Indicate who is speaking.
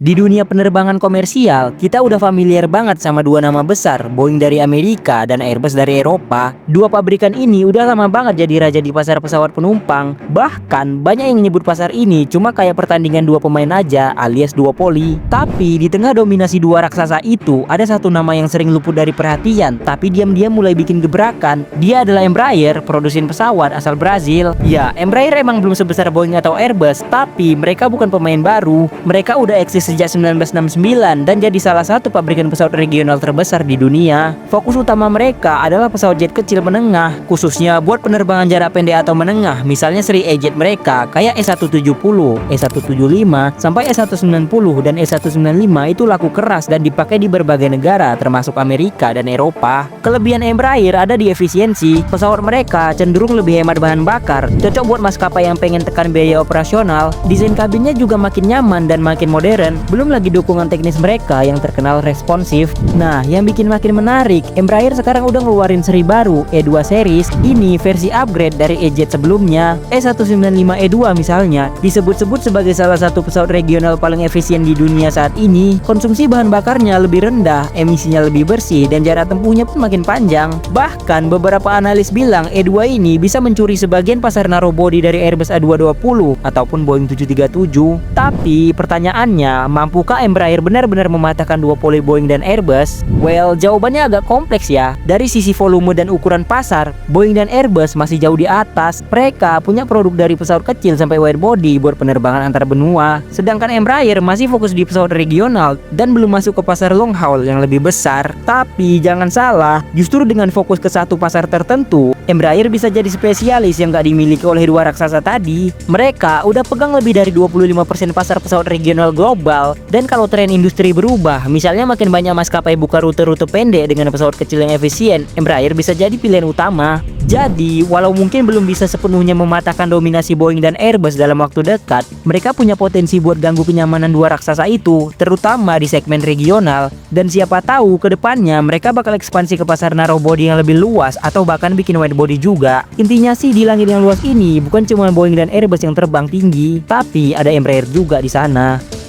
Speaker 1: Di dunia penerbangan komersial, kita udah familiar banget sama dua nama besar, Boeing dari Amerika dan Airbus dari Eropa. Dua pabrikan ini udah lama banget jadi raja di pasar pesawat penumpang. Bahkan, banyak yang menyebut pasar ini cuma kayak pertandingan dua pemain aja, alias duopoli. Tapi, di tengah dominasi dua raksasa itu, ada satu nama yang sering luput dari perhatian, tapi diam-diam mulai bikin gebrakan. Dia adalah Embraer, produsen pesawat asal Brazil. Ya, Embraer emang belum sebesar Boeing atau Airbus, tapi mereka bukan pemain baru. Mereka udah eksis sejak 1969 dan jadi salah satu pabrikan pesawat regional terbesar di dunia. Fokus utama mereka adalah pesawat jet kecil menengah, khususnya buat penerbangan jarak pendek atau menengah, misalnya seri E-Jet mereka kayak E170, E175, sampai E190 dan E195 itu laku keras dan dipakai di berbagai negara termasuk Amerika dan Eropa. Kelebihan Embraer ada di efisiensi. Pesawat mereka cenderung lebih hemat bahan bakar, cocok buat maskapai yang pengen tekan biaya operasional. Desain kabinnya juga makin nyaman dan makin modern. Belum lagi dukungan teknis mereka yang terkenal responsif. Nah, yang bikin makin menarik, Embraer sekarang udah ngeluarin seri baru, E2 series. Ini versi upgrade dari E-Jet sebelumnya. E195-E2 misalnya, disebut-sebut sebagai salah satu pesawat regional paling efisien di dunia saat ini. Konsumsi bahan bakarnya lebih rendah, emisinya lebih bersih, dan jarak tempuhnya pun makin panjang. Bahkan, beberapa analis bilang E2 ini bisa mencuri sebagian pasar narrowbody dari Airbus A220 ataupun Boeing 737. Tapi, pertanyaannya, mampukah Embraer benar-benar mematahkan duopoli Boeing dan Airbus? Well, jawabannya agak kompleks ya. Dari sisi volume dan ukuran pasar, Boeing dan Airbus masih jauh di atas. Mereka punya produk dari pesawat kecil sampai widebody buat penerbangan antar benua. Sedangkan Embraer masih fokus di pesawat regional dan belum masuk ke pasar long haul yang lebih besar. Tapi jangan salah, justru dengan fokus ke satu pasar tertentu, Embraer bisa jadi spesialis yang gak dimiliki oleh dua raksasa tadi. Mereka udah pegang lebih dari 25% pasar pesawat regional global. Dan kalau tren industri berubah, misalnya makin banyak maskapai buka rute-rute pendek dengan pesawat kecil yang efisien, Embraer bisa jadi pilihan utama. Jadi, walau mungkin belum bisa sepenuhnya mematahkan dominasi Boeing dan Airbus dalam waktu dekat, mereka punya potensi buat ganggu kenyamanan dua raksasa itu, terutama di segmen regional. Dan siapa tahu ke depannya mereka bakal ekspansi ke pasar narrowbody yang lebih luas atau bahkan bikin widebody juga. Intinya sih di langit yang luas ini bukan cuma Boeing dan Airbus yang terbang tinggi, tapi ada Embraer juga di sana.